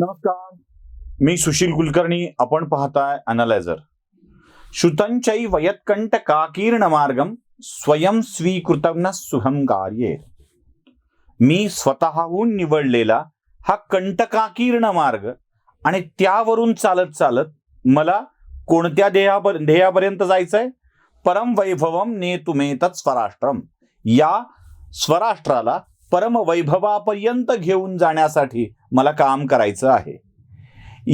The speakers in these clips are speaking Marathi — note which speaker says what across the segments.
Speaker 1: नमस्कार, मी सुशील कुलकर्णी. आपण पाहताय अनालायझर. श्रुतंचै वयत्कंटकाकीर्ण मार्गम स्वयं स्वीकृतं सुखम कार्ये. मी स्वतःहून निवडलेला हा कंटकाकीर्ण मार्ग आणि त्यावरून चालत चालत मला कोणत्या ध्येयापर्यंत जायचंय? परम वैभवम नेतुमेतत् स्वराष्ट्रम. या स्वराष्ट्राला परम वैभवापर्यंत घेऊन जाण्यासाठी मला काम करायचं आहे.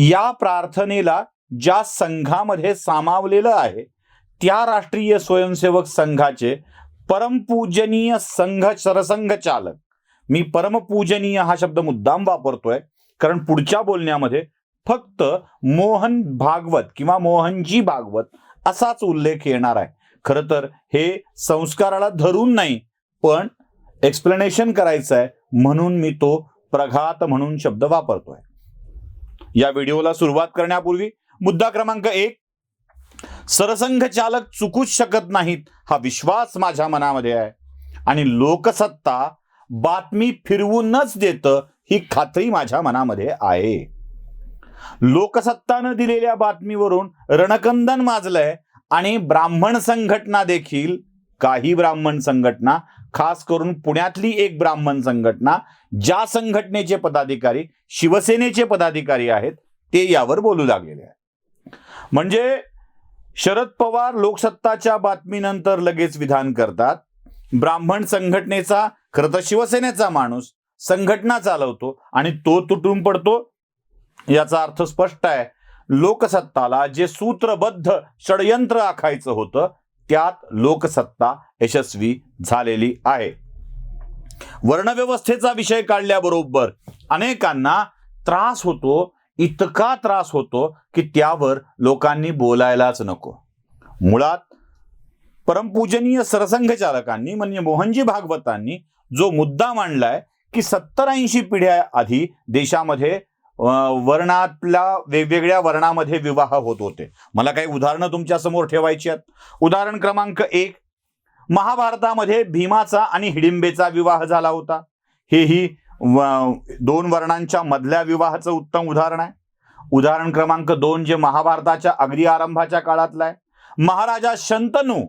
Speaker 1: या प्रार्थनेला ज्या संघामध्ये सामावलेलं आहे त्या राष्ट्रीय स्वयंसेवक संघाचे परमपूजनीय संघ सरसंघ चालक. मी परमपूजनीय हा शब्द मुद्दाम वापरतोय कारण पुढच्या बोलण्यामध्ये फक्त मोहन भागवत किंवा मोहनजी भागवत असाच उल्लेख येणार आहे. खरं तर हे संस्काराला धरून नाही, पण एक्सप्लेनेशन करायचं आहे म्हणून मी तो प्रघात म्हणून शब्द वापरतोय. या व्हिडिओला सुरुवात करण्यापूर्वी मुद्दा क्रमांक 1, सरसंघ चालक चुकूच शकत नाहीत हा विश्वास माझ्या मनामध्ये आहे आणि लोकसत्ता बातमी फिरवूनच देतं ही खात्री माझ्या मनामध्ये आहे. लोकसत्तानं दिलेल्या बातमीवरून रणकंदन माजलंय आणि ब्राह्मण संघटना देखील, काही ब्राह्मण संघटना, खास करून पुण्यातली एक ब्राह्मण संघटना, ज्या संघटनेचे पदाधिकारी शिवसेनेचे पदाधिकारी आहेत, ते यावर बोलू लागलेले आहेत. म्हणजे शरद पवार लोकसत्ताच्या बातमीनंतर लगेच विधान करतात. ब्राह्मण संघटनेचा, खरं तर शिवसेनेचा माणूस संघटना चालवतो आणि तो तुटून पडतो. याचा अर्थ स्पष्ट आहे, लोकसत्ताला जे सूत्रबद्ध षडयंत्र आखायचं होतं त्यात लोकसत्ता यशस्वी झालेली आहे. वर्णव्यवस्थेचा विषय काढल्याबरोबर अनेकांना त्रास होतो, इतका त्रास होतो की त्यावर लोकांनी बोलायलाच नको. मुळात परमपूजनीय सरसंघ चालकांनी म्हणजे मोहनजी भागवतांनी जो मुद्दा मांडलाय की 70-80 पिढ्या आधी देशामध्ये वर्णातल्या वेगवेगळ्या वर्णामध्ये विवाह होत होते. मला काही उदाहरणं तुमच्या समोर ठेवायची आहेत. उदाहरण क्रमांक 1, महाभारतामध्ये भीमाचा आणि हिडिंबेचा विवाह झाला होता. हेही 2 वर्णांच्या मधल्या विवाहाचं उत्तम उदाहरण आहे. उदाहरण क्रमांक 2 जे महाभारताच्या अगदी आरंभाच्या काळातलं आहे, महाराजा शंतनू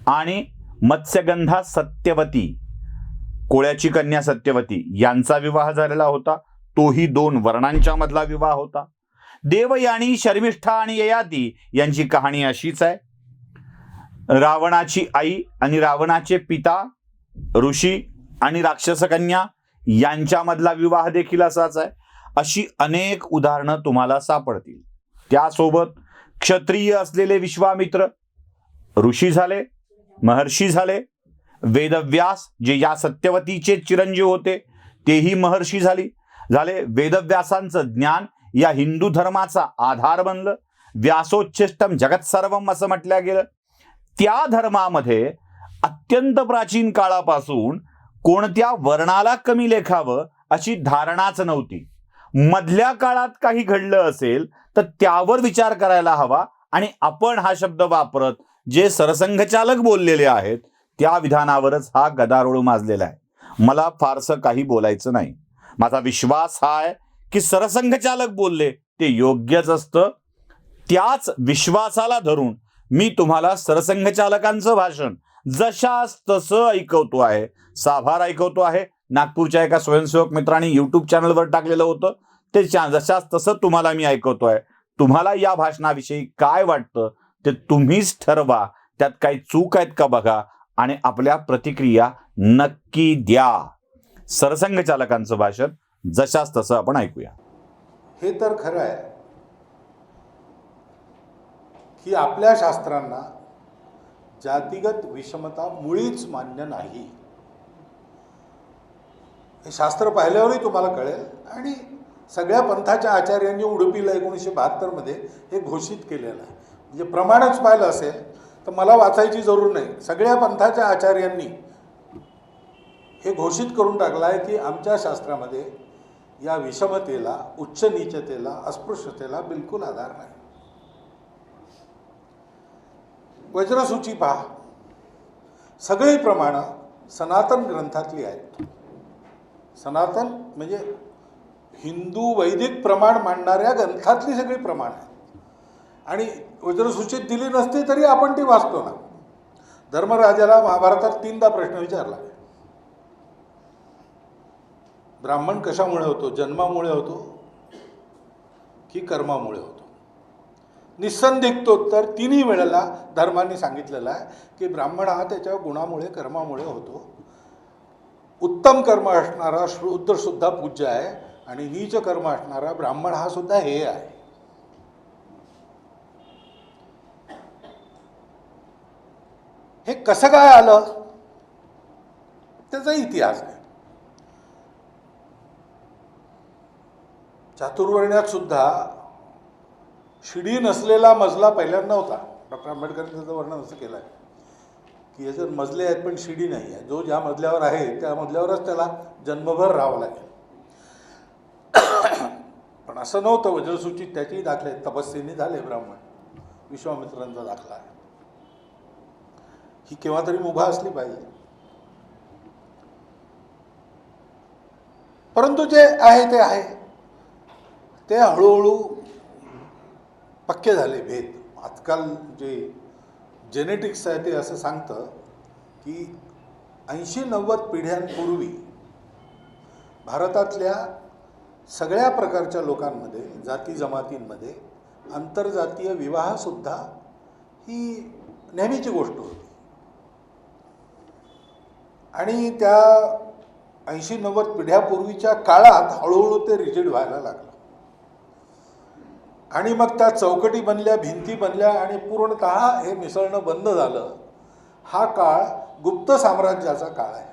Speaker 1: आणि मत्स्यगंधा सत्यवती, कोळ्याची कन्या सत्यवती यांचा विवाह झालेला होता. तोही 2 वर्णांच्या मधला विवाह होता. देवयानी, शर्मिष्ठा आणि ययाती यांची कहाणी अशीच आहे. रावणाची आई आणि रावणाचे पिता ऋषी आणि राक्षस कन्या यांच्यामधला विवाह देखील असाच आहे. अशी अनेक उदाहरणं तुम्हाला सापडतील. त्यासोबत क्षत्रिय असलेले विश्वामित्र ऋषी झाले, महर्षी झाले. वेदव्यास जे या सत्यवतीचे चिरंजीव होते तेही महर्षी झाले. वेदव्यासांचं ज्ञान या हिंदू धर्माचा आधार बनलं. व्यासोच्छिष्टम जगत सर्वम असं म्हटलं गेलं. त्या धर्मामध्ये अत्यंत प्राचीन काळापासून कोणत्या वर्णाला कमी लेखावं अशी धारणाच नव्हती. मधल्या काळात काही घडलं असेल तर त्यावर विचार करायला हवा आणि आपण हा शब्द वापरत जे सरसंघचालक बोललेले आहेत त्या विधानावरच हा गदारोळ माजलेला आहे. मला फारसं काही बोलायचं नाही. माझा विश्वास हा आहे की सरसंघचालक बोलले ते योग्यच असतं. त्याच विश्वासाला धरून मी तुम्हाला सरसंघचालकांचं भाषण जशास तसं ऐकवतो आहे. साभार ऐकवतो आहे. नागपूरच्या एका स्वयंसेवक मित्रांनी युट्यूब चॅनलवर टाकलेलं होतं ते जशास तसं तुम्हाला मी ऐकवतोय. तुम्हाला या भाषणाविषयी काय वाटतं ते तुम्हीच ठरवा. त्यात काही चूक आहेत का बघा आणि आपल्या प्रतिक्रिया नक्की द्या. सरसंघचालकांचं भाषण जशास तसं आपण ऐकूया.
Speaker 2: हे तर खरं आहे की आपल्या शास्त्रांना जातीगत विषमता मुळीच मान्य नाही. हे शास्त्र पाहिल्यावरही तुम्हाला कळेल. आणि सगळ्या पंथाच्या आचार्यांनी उडुपीला 1972 मध्ये हे घोषित केलेलं आहे. म्हणजे प्रमाणच पाहिलं असेल तर मला वाचायची जरूर नाही. सगळ्या पंथाच्या आचार्यांनी हे घोषित करून टाकलं आहे की आमच्या शास्त्रामध्ये या विषमतेला, उच्च नीचतेला, अस्पृश्यतेला बिलकुल आधार नाही. वज्रसूची पहा, सगळी प्रमाणं सनातन ग्रंथातली आहेत. सनातन म्हणजे हिंदू वैदिक प्रमाण मांडणाऱ्या ग्रंथातली सगळी प्रमाण आहेत. आणि वज्रसूचीत दिली नसती तरी आपण ती वाचतो ना. धर्मराजाला महाभारतात 3दा प्रश्न विचारला, ब्राह्मण कशामुळे होतो, जन्मामुळे होतो की कर्मामुळे होतो. निस्संदिग्ध उत्तर तिन्ही वेळेला धर्मांनी सांगितलेलं आहे की ब्राह्मण हा त्याच्या गुणामुळे कर्मामुळे होतो. उत्तम कर्म असणारा शूद्र सुद्धा पूज्य आहे आणि नीच कर्म असणारा ब्राह्मण हा सुद्धा हेय आहे. हे कसं काय आलं त्याचा इतिहास आहे. चातुर्वर्ण्यात सुद्धा शिडी नसलेला मजला पहिल्यांदा होता. डॉक्टर आंबेडकरांनी त्याचं वर्णन असं केलं आहे की हे जर मजले आहेत पण शिडी नाही आहे, जो ज्या मजल्यावर आहे त्या मजल्यावरच त्याला जन्मभर राहावं लागेल. पण असं नव्हतं. वज्रसूचीत त्याचेही दाखले आहेत. तपस्येने झाले ब्राह्मण, विश्वामित्रांचा दाखला आहे. ही केव्हा तरी मुभा असली पाहिजे. परंतु जे आहे ते आहे, ते हळूहळू पक्के झाले भेद. आजकाल जे जेनेटिक्स आहे ते असं सांगतं की 80-90 पिढ्यांपूर्वी भारतातल्या सगळ्या प्रकारच्या लोकांमध्ये, जाती जमातींमध्ये आंतरजातीय विवाहसुद्धा ही नेहमीची गोष्ट होती. आणि त्या 80-90 पिढ्यापूर्वीच्या काळात हळूहळू ते रिजिड व्हायला लागलं. आणि मग त्या चौकटी बनल्या, भिंती बनल्या आणि पूर्णतः हे मिसळणं बंद झालं. हा काळ गुप्त साम्राज्याचा काळ आहे.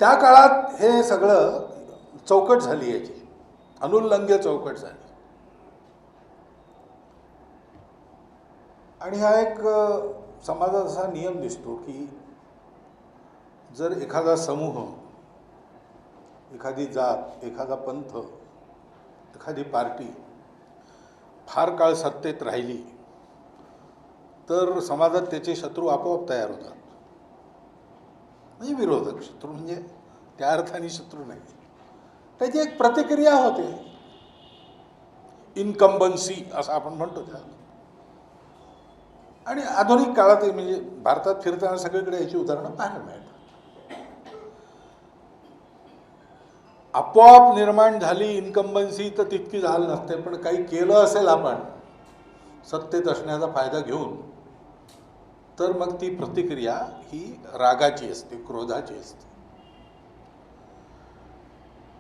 Speaker 2: त्या काळात हे सगळं चौकट झाली, याची अनुल्लंघ्य चौकट झाली. आणि हा एक समाजाचा असा नियम दिसतो की जर एखादा समूह, एखादी जात, एखादा पंथ, एखादी पार्टी फार काळ सत्तेत राहिली तर समाजात त्याचे शत्रू आपोआप तयार होतात. म्हणजे विरोधक शत्रू, म्हणजे त्या अर्थाने शत्रू नाही, त्याची एक प्रतिक्रिया होते. इनकम्बन्सी असं आपण म्हणतो त्याला. आणि आधुनिक काळात म्हणजे भारतात फिरताना सगळीकडे याची उदाहरणं पाहायला मिळतात. आपोआप निर्माण झाली इन्कम्बन्सी तर तितकी झाली नसते, पण काही केलं असेल आपण सत्तेत असण्याचा फायदा घेऊन, तर मग ती प्रतिक्रिया ही रागाची असते, क्रोधाची असते.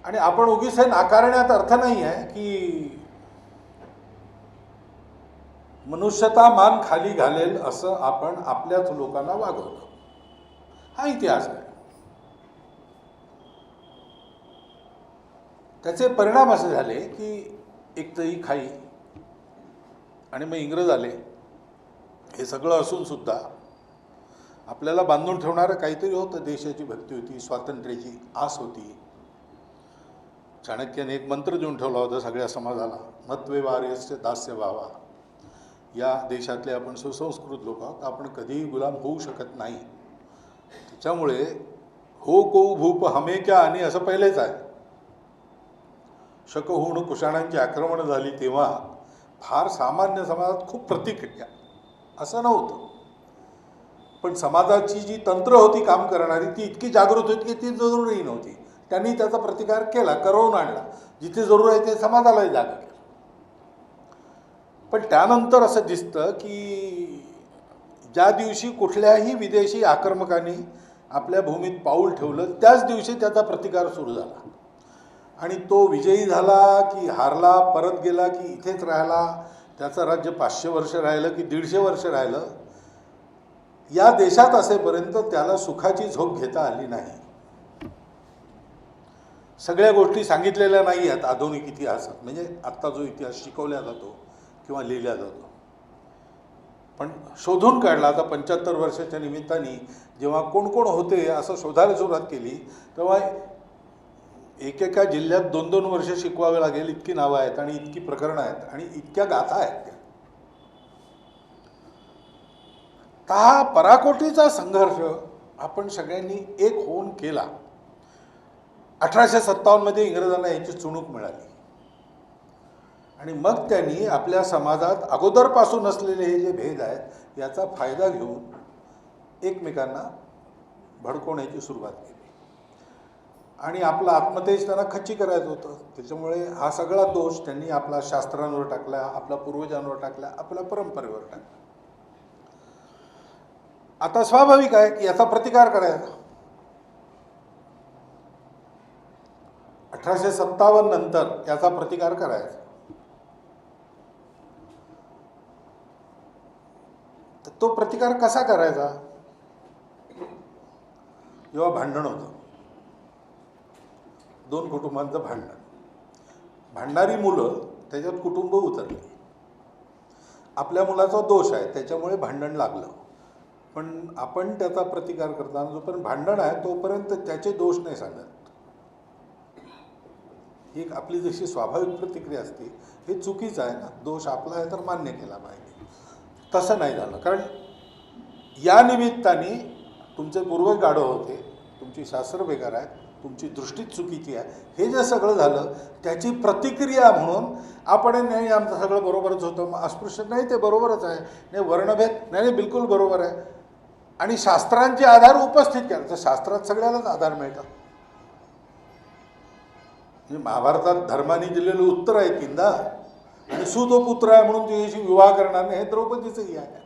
Speaker 2: आणि आपण उगीच हे नाकारण्यात अर्थ नाही आहे की मनुष्यता मान खाली घालेल असं आपण आपल्याच लोकांना वागवलं. हा इतिहास आहे. त्याचे परिणाम असे झाले की एक तर ही खाई आणि मग इंग्रज आले. हे सगळं असून सुद्धा आपल्याला बांधून ठेवणारं काहीतरी होतं. देशाची भक्ती होती, स्वातंत्र्याची आस होती. चाणक्याने एक मंत्र देऊन ठेवला होता सगळ्या समाजाला, मत्वे वार्यस्य दास्य भावा. या देशातले आपण सुसंस्कृत लोक आहोत, आपण कधीही गुलाम होऊ शकत नाही. त्याच्यामुळे हो को भूप हमे क्या आणि असं पहिलेच आहे. शकहून कुशाणांची आक्रमणं झाली तेव्हा फार सामान्य समाजात खूप प्रतिक्रिया, असं नव्हतं. पण समाजाची जी तंत्र होती काम करणारी ती इतकी जागृत होती की ती जरुरी नव्हती. त्यांनी त्याचा प्रतिकार केला, करवून आणला. जिथे जरूर आहे ते समाजालाही जागा केलं. पण त्यानंतर असं दिसतं की ज्या दिवशी कुठल्याही विदेशी आक्रमकांनी आपल्या भूमीत पाऊल ठेवलं त्याच दिवशी त्याचा प्रतिकार सुरू झाला. आणि तो विजयी झाला की हारला, परत गेला की इथेच राहिला, त्याचं राज्य 500 वर्ष राहिलं की 150 वर्ष राहिलं, या देशात असेपर्यंत त्याला सुखाची झोप घेता आली नाही. सगळ्या गोष्टी सांगितलेल्या नाही आहेत आधुनिक इतिहासात, म्हणजे आत्ता जो इतिहास शिकवला जातो किंवा लिहिला जातो. पण शोधून काढला. आता 75 वर्षाच्या निमित्ताने जेव्हा कोण कोण होते असं शोधायला सुरुवात केली तेव्हा एकेका जिल्ह्यात 2-2 वर्ष शिकवावे लागेल इतकी नावं आहेत आणि इतकी प्रकरणं आहेत आणि इतक्या गाथा आहेत त्या. हा पराकोटीचा संघर्ष आपण सगळ्यांनी एक होऊन केला 1857 इंग्रजांना याची चुणूक मिळाली आणि मग त्यांनी आपल्या समाजात अगोदरपासून असलेले हे जे भेद आहेत याचा फायदा घेऊन एकमेकांना भडकवण्याची सुरुवात केली आणि आपला आत्मतेज त्यांना खच्ची करायचं होतं. त्याच्यामुळे हा सगळा दोष त्यांनी आपला शास्त्रांवर टाकला, आपल्या पूर्वजांवर टाकला, आपल्या परंपरेवर टाकला. आता स्वाभाविक आहे की याचा प्रतिकार करायचा. 1857 नंतर याचा प्रतिकार करायचा. तर तो प्रतिकार कसा करायचा? जेव्हा भांडण होतं, दोन कुटुंबांचं भांडण, भांडणारी मुलं त्याच्यात कुटुंब उतरली, आपल्या मुलाचा दोष आहे त्याच्यामुळे भांडण लागलं, पण आपण त्याचा प्रतिकार करताना जोपर्यंत भांडण आहे तोपर्यंत त्याचे दोष नाही सांगत. ही एक आपली जशी स्वाभाविक प्रतिक्रिया असते, हे चुकीचं आहे ना. दोष आपला आहे तर मान्य केला पाहिजे. तसं नाही झालं, कारण या निमित्ताने तुमचे पूर्वज गाढव होते, तुमची शास्त्र बेकार आहे, तुमची दृष्टीच चुकीची आहे, हे जे सगळं झालं त्याची प्रतिक्रिया म्हणून आपण नाही आमचं सगळं बरोबरच होतं, मग अस्पृश्य नाही ते बरोबरच आहे, नाही वर्णभेद नाही बिलकुल बरोबर आहे, आणि शास्त्रांचे आधार उपस्थित केला तर शास्त्रात सगळ्यालाच आधार मिळतात. म्हणजे महाभारतात धर्माने दिलेलं उत्तर आहे तीनदा, आणि तो पुत्र आहे म्हणून तुझ्याशी विवाह करणार नाही, हे द्रौपदीचंही आहे.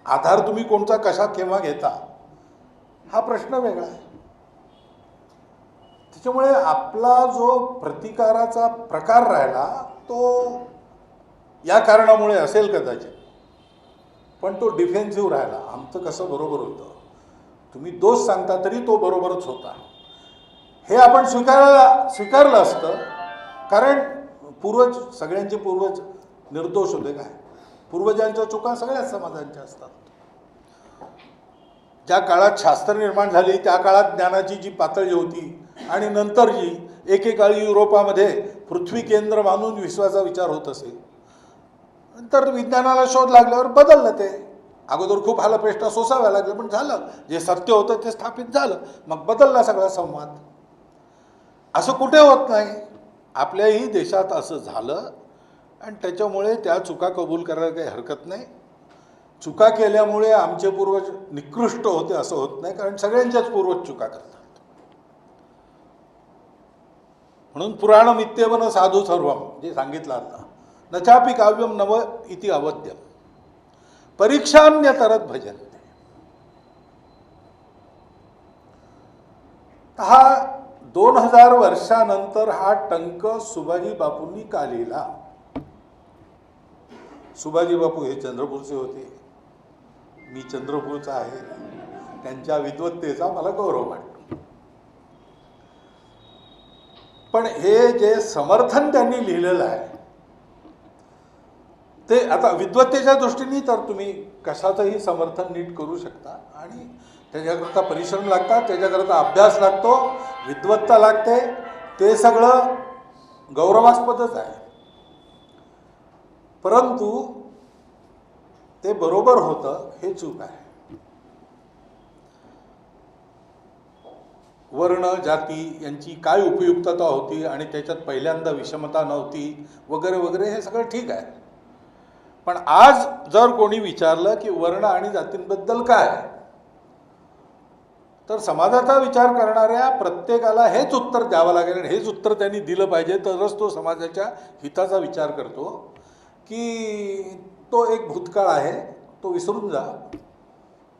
Speaker 2: आधार तुम्ही कोणता कशा केव्हा घेता हा प्रश्न वेगळा आहे. त्याच्यामुळे आपला जो प्रतिकाराचा प्रकार राहिला तो या कारणामुळे असेल कदाचित, पण तो डिफेन्सिव्ह राहिला. आमचं कसं बरोबर होतं, तुम्ही दोष सांगता तरी तो बरोबरच होता, हे आपण स्वीकारलं असतं. कारण पूर्वज, सगळ्यांचे पूर्वज निर्दोष होते काय? पूर्वजांच्या चुका सगळ्याच समाजांच्या असतात. ज्या काळात शास्त्र निर्माण झाली त्या काळात ज्ञानाची जी पातळी होती आणि नंतर जी एकेकाळी युरोपामध्ये पृथ्वी केंद्र मानून विश्वाचा विचार होत असेल, नंतर विज्ञानाला शोध लागल्यावर बदललं ते. अगोदर खूप हालपेष्टा सोसाव्या लागल्या, पण झालं, जे सत्य होतं ते स्थापित झालं, मग बदलला सगळा संवाद. असं कुठे होत नाही. आपल्याही देशात असं झालं आणि त्याच्यामुळे त्या चुका कबूल करायला काही हरकत नाही. चुका केल्यामुळे आमचे पूर्वज निकृष्ट होते असं होत नाही, कारण सगळ्यांच्याच पूर्वज चुका करतात. म्हणून पुराणम इत्येव न साधू सर्वम जे सांगितलं आता, न चापि काव्यम नव इति अवद्यम परीक्षान्यतरत भजन्ते. हा 2000 वर्षानंतर हा टंक सुभाजी बापूंनी का लिहिला? सुभाजी बापू हे चंद्रपूरचे होते, मी चंद्रपूरचा आहे, त्यांच्या विद्वत्तेचा मला गौरव वाटतो. पण हे जे समर्थन त्यांनी लिहिलेलं आहे ते आता विद्वत्तेच्या दृष्टीने तर तुम्ही कशाचंही समर्थन नीट करू शकता, आणि त्याच्याकरता परिश्रम लागतात, त्याच्याकरता अभ्यास लागतो, विद्वत्ता लागते, ते सगळं गौरवास्पदच आहे. परंतु ते बरोबर होतं हे चूक आहे. वर्ण जाती यांची काय उपयुक्तता होती आणि त्याच्यात पहिल्यांदा विषमता नव्हती वगैरे वगैरे हे सगळं ठीक आहे. पण आज जर कोणी विचारलं की वर्ण आणि जातींबद्दल काय, तर समाजाचा विचार करणाऱ्या प्रत्येकाला हेच उत्तर द्यावं लागेल, आणि हेच उत्तर त्यांनी दिलं पाहिजे, तरच तो समाजाच्या हिताचा विचार करतो. की तो एक भूतकाळ आहे, तो विसरून जा.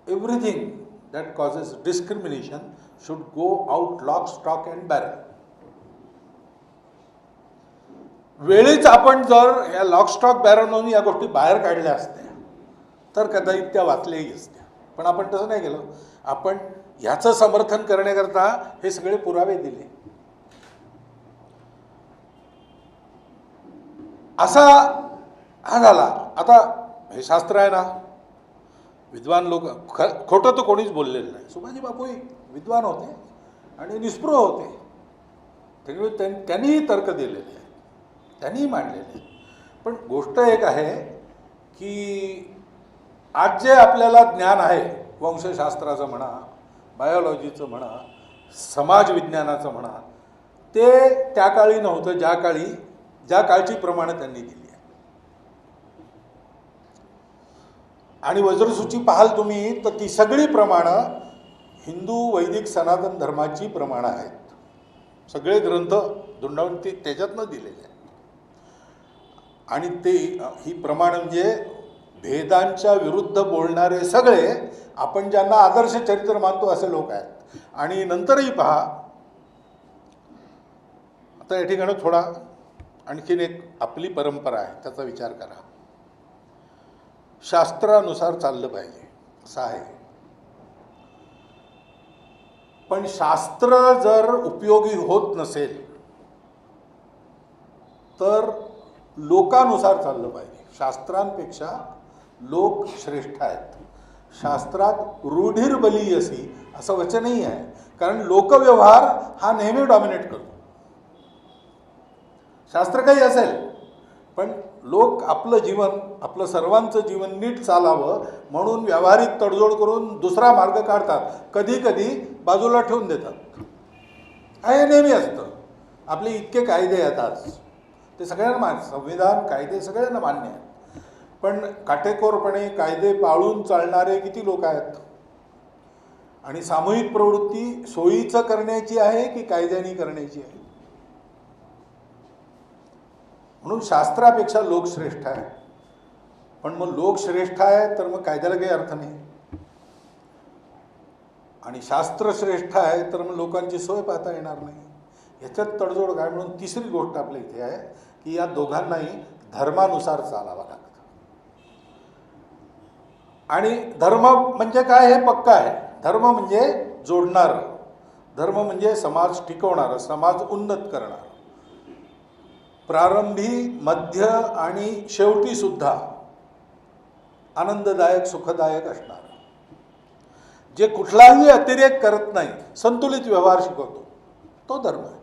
Speaker 2: Everything that causes discrimination should go out lock stock and barrel. वेळीच आपण जर या लॉक स्टॉक बॅरल म्हणून या गोष्टी बाहेर काढल्या असत्या तर कदाचित त्या वाचल्याही असत्या, पण आपण तसं नाही केलं. आपण ह्याचं समर्थन करण्याकरता हे सगळे पुरावे दिले. असा हा झाला. आता हे शास्त्र आहे ना, विद्वान लोक, खोटं तर कोणीच बोललेलं नाही. सुभाजी बापूही विद्वान होते आणि निस्पृह होते, त्यामुळे त्यांनीही तर्क दिलेले आहेत, त्यांनीही मांडलेले. पण गोष्ट एक आहे की आज जे आपल्याला ज्ञान आहे, वंशशास्त्राचं म्हणा, बायोलॉजीचं म्हणा, समाज विज्ञानाचं म्हणा, ते त्या काळी नव्हतं ज्या काळची प्रमाणं त्यांनी दिली आहे. आणि वज्रसूची पाहाल तुम्ही तर ती सगळी प्रमाणं हिंदू वैदिक सनातन धर्माची प्रमाणं आहेत. सगळे ग्रंथ धुंडावून ते त्याच्यातनं दिलेले आहेत. आणि ते ही प्रमाण म्हणजे भेदांच्या विरुद्ध बोलणारे सगळे आपण ज्यांना आदर्श चरित्र मानतो असे लोक आहेत. आणि नंतरही पहा, आता या ठिकाणी थोडा आणखीन एक आपली परंपरा आहे त्याचा विचार करा. शास्त्रानुसार चाललं पाहिजे असं आहे. पण शास्त्र जर उपयोगी होत नसेल तर लोकानुसार चाललं पाहिजे. शास्त्रांपेक्षा लोक श्रेष्ठ आहेत. शास्त्रात रूढीर बलीयसी असं वचनही आहे, कारण लोकव्यवहार हा नेहमी डॉमिनेट करतो. शास्त्र काही असेल पण लोक आपलं जीवन, आपलं सर्वांचं जीवन नीट चालावं म्हणून व्यावहारिक तडजोड करून दुसरा मार्ग काढतात, कधी कधी बाजूला ठेवून देतात. हे नेहमी असतं. आपले इतके कायदे आहेत आज, ते सगळ्यांना मान्य, संविधान कायदे सगळ्यांना मान्य आहेत. पण काटेकोरपणे कायदे पाळून चालणारे किती लोक आहेत? आणि सामूहिक प्रवृत्ती सोयीचं करण्याची आहे की कायद्याने करण्याची आहे? म्हणून शास्त्रापेक्षा लोक श्रेष्ठ आहे. पण मग लोक श्रेष्ठ आहे तर मग कायद्याला काही अर्थ नाही. आणि शास्त्र श्रेष्ठ आहे तर मग लोकांची सोय पाहता येणार नाही. याच्यात तडजोड काय? म्हणून तिसरी गोष्ट आपल्या इथे आहे की या दोघांनाही धर्मानुसार चालावं लागतं. आणि धर्म म्हणजे काय हे पक्का आहे. धर्म म्हणजे जोडणारं, धर्म म्हणजे समाज टिकवणारं, समाज उन्नत करणारं, प्रारंभी मध्य आणि शेवटी सुद्धा आनंददायक सुखदायक असणार, जे कुठलाही अतिरेक करत नाही, संतुलित व्यवहार शिकवतो, तो धर्म आहे.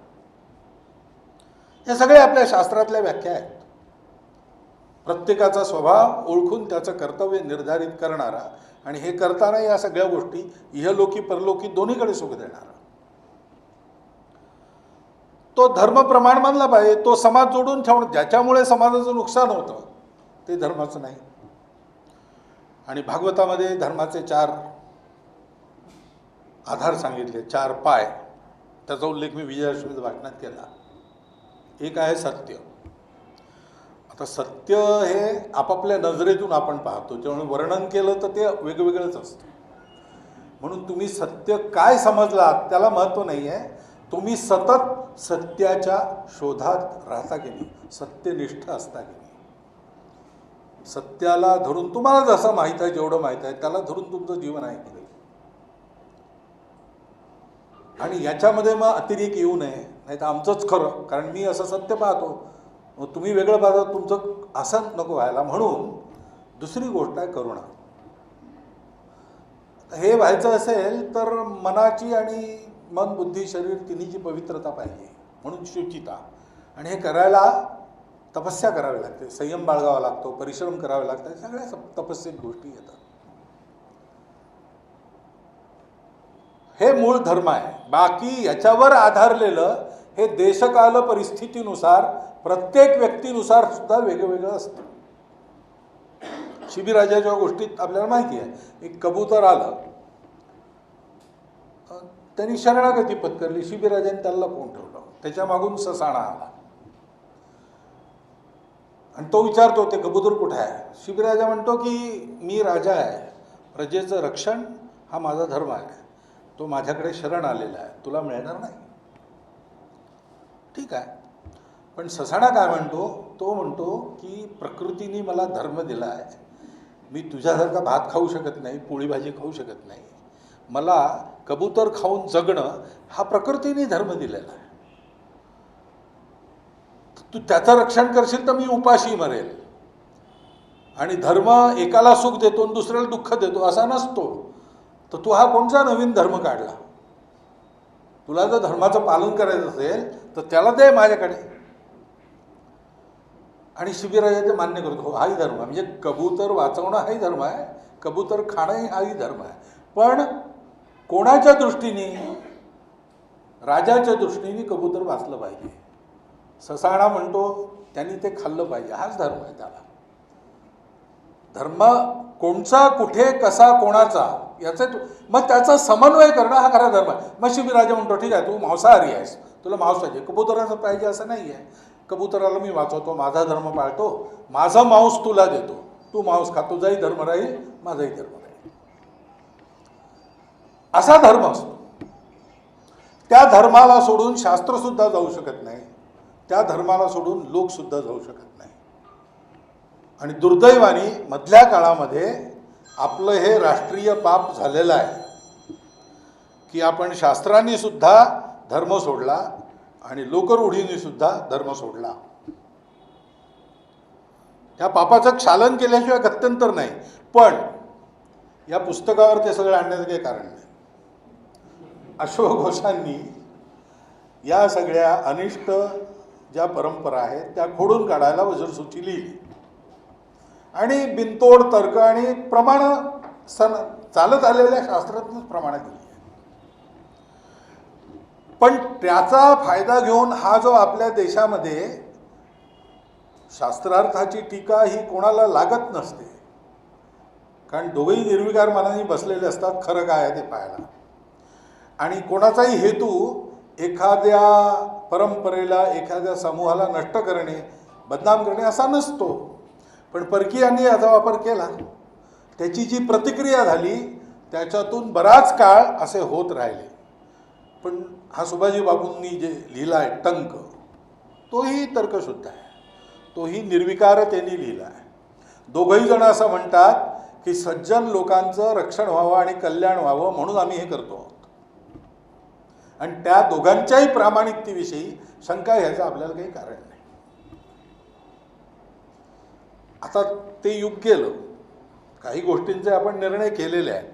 Speaker 2: हे सगळे आपल्या शास्त्रातल्या व्याख्या आहेत. प्रत्येकाचा स्वभाव ओळखून त्याचं कर्तव्य निर्धारित करणारा आणि हे करताना या सगळ्या गोष्टी इहलोकी परलोकी दोन्हीकडे सुख देणारा तो धर्म प्रमाण मानला पाहिजे. तो समाज जोडून ठेवणं, ज्याच्यामुळे समाजाचं नुकसान होतं ते धर्माचं नाही. आणि भागवतामध्ये धर्माचे 4 आधार सांगितले, 4 पाय. त्याचा उल्लेख मी विजयादशमीच्या भाषणात केला. एक आहे सत्य. आता सत्य हे आपापल्या नजरेतून आपण पाहतो, त्यामुळे वर्णन केलं तर ते वेगवेगळंच असतं. म्हणून तुम्ही सत्य काय समजलात त्याला महत्त्व नाही आहे. तुम्ही सतत सत्याच्या शोधात राहता की नाही, सत्यनिष्ठ असता की नाही, सत्याला धरून तुम्हाला जसं माहीत आहे, जेवढं माहीत आहे त्याला धरून तुमचं जीवन आहे की नाही. आणि याच्यामध्ये मग अतिरेक येऊ नये, नाही तर आमचंच खरं, कारण मी असं सत्य पाहतो, मग तुम्ही वेगळं पाहता, तुमचं असं नको व्हायला. म्हणून दुसरी गोष्ट आहे करुणा. हे व्हायचं असेल तर मनाची आणि मन बुद्धी शरीर तिन्हीची पवित्रता पाहिजे. म्हणून शुचिता. आणि हे करायला तपस्या करावी लागते, संयम बाळगावा लागतो, परिश्रम करावे लागतात, सगळ्या तपस्येत गोष्टी येतात. हे मूळ धर्म आहे. बाकी याच्यावर आधारलेलं हे देशकाल परिस्थितीनुसार प्रत्येक व्यक्तीनुसार सुद्धा वेगवेगळं असतं. शिबीराजाच्या गोष्टीत आपल्याला माहिती आहे, एक कबूतर आलं, त्यांनी शरणागती पत्करली, शिबीराजाने त्याला लपवून ठेवलं, त्याच्या मागून ससाणा आला आणि तो विचारतो ते कबूतर कुठे आहे. शिबीराजा म्हणतो की मी राजा आहे, प्रजेचं रक्षण हा माझा धर्म आहे, तो माझ्याकडे शरण आलेला आहे, तुला मिळणार नाही. ठीक आहे. पण ससाणा काय म्हणतो? तो म्हणतो की प्रकृतीने मला धर्म दिला आहे, मी तुझ्यासारखा भात खाऊ शकत नाही, पोळी भाजी खाऊ शकत नाही, मला कबूतर खाऊन जगणं हा प्रकृतीने धर्म दिलेला आहे. तू त्याचं रक्षण करशील तर मी उपाशी मरेल. आणि धर्म एकाला सुख देतो आणि दुसऱ्याला दुःख देतो असा नसतो. तर तू हा कोणता नवीन धर्म काढला? तुला जर धर्माचं पालन करायचं असेल तर त्याला दे माझ्याकडे. आणि शिबिराजा ते मान्य करतो, हो हाही धर्म आहे. म्हणजे कबूतर वाचवणं हाही धर्म आहे, कबूतर खाणंही हाही धर्म आहे. पण कोणाच्या दृष्टीने? राजाच्या दृष्टीने कबूतर वाचलं पाहिजे. ससाणा म्हणतो त्यांनी ते खाल्लं पाहिजे. हाच धर्म आहे. त्याला धर्म कोणचा, कुठे, कसा, कोणाचा याचं मग त्याचा समन्वय करणं हा खरा धर्म आहे. मग शिबिराजा म्हणतो ठीक आहे, तू मांसाहारी आहेस, तुला मांस पाहिजे, कबुतराचं पाहिजे असं नाही आहे. कबुतराला मी वाचवतो, माझा धर्म पाळतो, माझा मांस तुला देतो, तू मांस खा, तुझाही धर्म राहील, माझाही धर्म राहील. असा धर्म असतो. त्या धर्माला सोडून शास्त्रसुद्धा जाऊ शकत नाही, त्या धर्माला सोडून लोकसुद्धा जाऊ शकत नाही. आणि दुर्दैवाने मधल्या काळामध्ये आपलं हे राष्ट्रीय पाप झालेलं आहे की आपण शास्त्रांनी सुद्धा धर्म सोडला आणि लोकरूढींनी सुद्धा धर्म सोडला. त्या पापाचं क्षालन केल्याशिवाय गत्यंतर नाही. पण या पुस्तकावर ते सगळं आणण्याचं काही कारण नाही. अशोक घोषांनी या सगळ्या अनिष्ट ज्या परंपरा आहेत त्या खोडून काढायला वज्रसूची लिहिली आणि बिनतोड तर्क आणि प्रमाण चालत आलेल्या शास्त्रातूनच प्रमाणे दिली. पण त्याचा फायदा घेऊन हा जो आपल्या देशामध्ये शास्त्रार्थाची टीका ही कोणाला लागत नसते, कारण दोघेही निर्विकार मनाने बसलेले असतात खरं काय आहे ते पाहायला. आणि कोणाचाही हेतू एखाद्या परंपरेला, एखाद्या समूहाला नष्ट करणे, बदनाम करणे असा नसतो. पण परकीयांनी याचा वापर केला, त्याची जी प्रतिक्रिया झाली त्याच्यातून बराच काळ असे होत राहिले. पण हा सुभाजी बाबूंनी जे लिहिला आहे टंक, तोही तर्कशुद्ध आहे, तोही निर्विकारतेने लिहिला आहे. दोघंही जण असं म्हणतात की सज्जन लोकांचं रक्षण व्हावं आणि कल्याण व्हावं म्हणून आम्ही हे करतो आहोत. आणि त्या दोघांच्याही प्रामाणिकतेविषयी शंका घ्यायचं आपल्याला काही कारण नाही. आता ते युग गेलं, काही गोष्टींचे आपण निर्णय केलेले आहेत,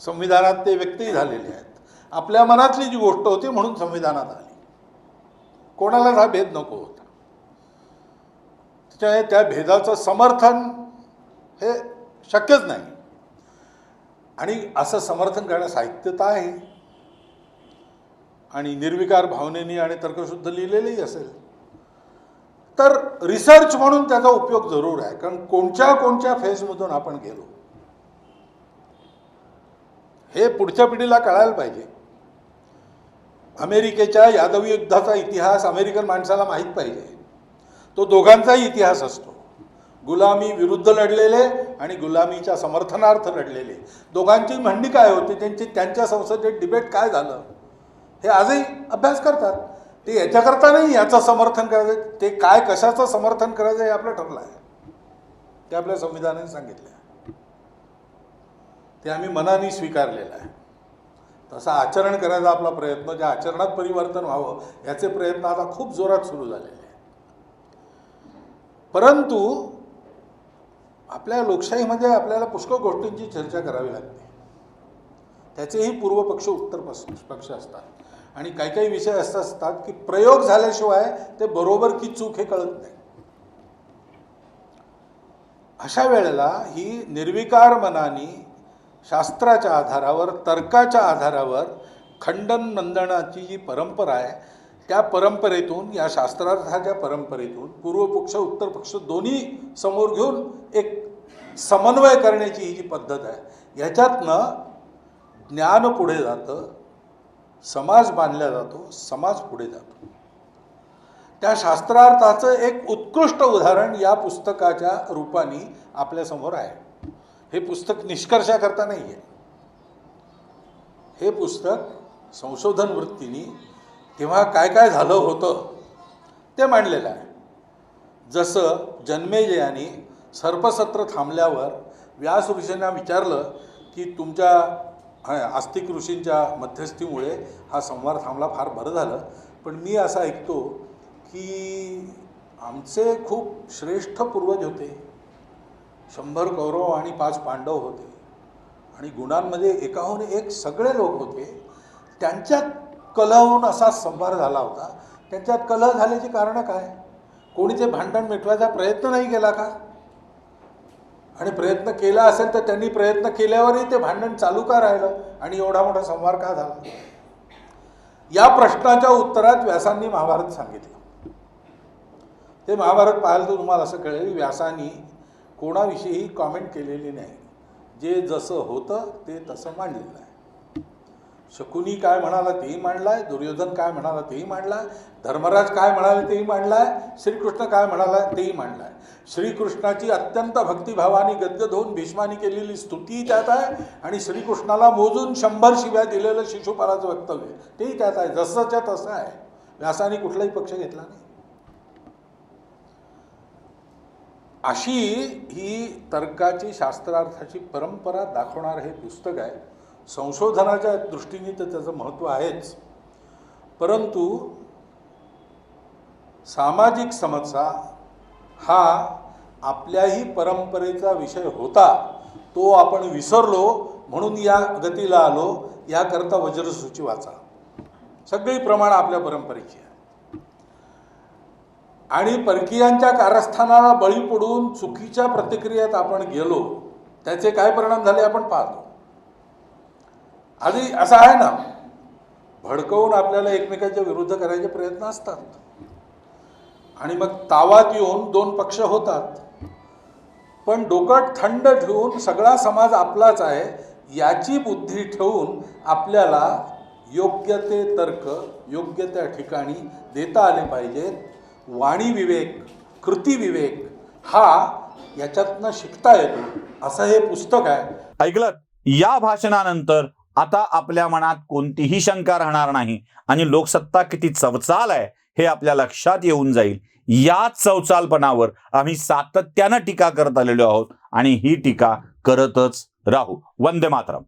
Speaker 2: संविधानात ते व्यक्तही झालेले आहेत. आपल्या मनातली जी गोष्ट होती म्हणून संविधानात आली, कोणालाच हा भेद नको होता. त्याच्यामुळे त्या भेदाचं समर्थन हे शक्यच नाही. आणि असं समर्थन करण्यास साहित्यता आहे आणि निर्विकार भावनेनी आणि तर्कशुद्ध लिहिलेलंही असेल तर रिसर्च म्हणून त्याचा उपयोग जरूर आहे. कारण कोणत्या फेजमधून आपण गेलो हे पुढच्या पिढीला कळायला पाहिजे. अमेरिकेच्या यादवी युद्धाचा इतिहास अमेरिकन माणसाला माहीत पाहिजे. तो दोघांचाही इतिहास असतो. गुलामी विरुद्ध लढलेले आणि गुलामीच्या समर्थनार्थ लढलेले, दोघांची म्हणणी काय होती, त्यांच्या संसदेत डिबेट काय झालं हे आजही अभ्यास करतात. ते याच्याकरता नाही याचं समर्थन करायचं, ते काय कशाचं समर्थन करायचं हे आपलं ठरलं आहे, ते आपल्या संविधानाने सांगितलं आहे, ते आम्ही मनाने स्वीकारलेलं आहे. तसा आचरण करायचा आपला प्रयत्न, ज्या आचरणात परिवर्तन व्हावं याचे प्रयत्न आता खूप जोरात सुरू झालेले आहेत. परंतु आपल्या लोकशाहीमध्ये आपल्याला पुष्कळ गोष्टींची चर्चा करावी लागते. त्याचेही पूर्व पक्ष उत्तर पक्ष असतात आणि काही काही विषय असे असतात की प्रयोग झाल्याशिवाय ते बरोबर की चूक हे कळत नाही. अशा वेळेला ही निर्विकार मनाने शास्त्राच्या आधारावर, तर्काच्या आधारावर खंडन नंदनाची जी परंपरा आहे त्या परंपरेतून, या शास्त्रार्थाच्या परंपरेतून पूर्व पक्ष उत्तर पक्ष दोन्ही समोर घेऊन एक समन्वय करण्याची ही जी पद्धत आहे, ह्याच्यातनं ज्ञान पुढे जातं, समाज बांधला जातो, समाज पुढे जातो. त्या शास्त्रार्थाचं एक उत्कृष्ट उदाहरण या पुस्तकाच्या रूपाने आपल्यासमोर आहे. हे पुस्तक निष्कर्षाकरता नाही आहे, हे पुस्तक संशोधन वृत्तीने तेव्हा काय काय झालं होतं ते मांडलेलं आहे. जसं जन्मेजयाने सर्पसत्र थांबल्यावर व्यास ऋषींना विचारलं की तुमच्या आस्तिक ऋषींच्या मध्यस्थीमुळे हा संवाद थांबला, फार बरं झालं, पण मी असं ऐकतो की आमचे खूप श्रेष्ठ पूर्वज होते, 100 कौरव आणि 5 पांडव होते आणि गुणांमध्ये एकाहून एक सगळे लोक होते, त्यांच्यात कलहून असा संवाद झाला होता. त्यांच्यात कलह झाल्याची कारणं काय? कोणी ते भांडण मिटवायचा प्रयत्न नाही केला का? आणि प्रयत्न केला असेल तर त्यांनी प्रयत्न केल्यावरही ते भांडण चालू का राहिलं आणि एवढा मोठा संवाद का झाला? या प्रश्नाच्या उत्तरात व्यासांनी महाभारत सांगितलं. ते महाभारत पाहायला तर तुम्हाला असं कळेल, व्यासांनी कोणाविषयीही कॉमेंट केलेली नाही. जे जसं होतं ते तसं मांडलेलं आहे. शकुनी काय म्हणाला तेही मांडलाय, दुर्योधन काय म्हणाला तेही मांडलाय, धर्मराज काय म्हणाले तेही मांडलाय, श्रीकृष्ण काय म्हणाला तेही मांडलाय. श्रीकृष्णाची अत्यंत भक्तिभावाने गद्य धुवून भीष्मानी केलेली स्तुती त्यात आहे आणि श्रीकृष्णाला मोजून 100 शिव्या दिलेलं शिशुपालाचं वक्तव्य तेही त्यात आहे. जसंच्या तसं आहे. व्यासाने कुठलाही पक्ष घेतला नाही. अशी ही तर्काची शास्त्रार्थाची परंपरा दाखवणारं हे पुस्तक आहे. संशोधनाच्या दृष्टीने तर त्याचं महत्त्व आहेच, परंतु सामाजिक समस्या हा आपल्याही परंपरेचा विषय होता, तो आपण विसरलो म्हणून या गतीला आलो. याकरता वज्रसूची वाचा. सगळी प्रमाण आपल्या परंपरेची आहे आणि परकीयांच्या कारस्थानाला बळी पडून चुकीच्या प्रतिक्रियेत आपण गेलो, त्याचे काय परिणाम झाले आपण पाहतो. आधी असं आहे ना, भडकवून आपल्याला एकमेकांच्या विरुद्ध करायचे प्रयत्न असतात आणि मग तावात येऊन 2 पक्ष होतात. पण डोकं थंड ठेवून सगळा समाज आपलाच आहे याची बुद्धी ठेवून आपल्याला योग्य ते तर्क योग्य त्या ठिकाणी देता आले पाहिजेत. वाणी विवेक, कृती विवेक हा याच्यातनं शिकता येतो असं हे पुस्तक आहे.
Speaker 1: ऐकलं? या भाषणानंतर आता आपल्या मनात कोणतीही शंका राहणार नाही आणि लोकसत्ता किती चवचाल आहे हे आपल्या लक्षात येऊन जाईल. याच चवचालपणावर आम्ही सातत्यानं टीका करत आलेलो आहोत आणि ही टीका करतच राहू. वंदे मातरम.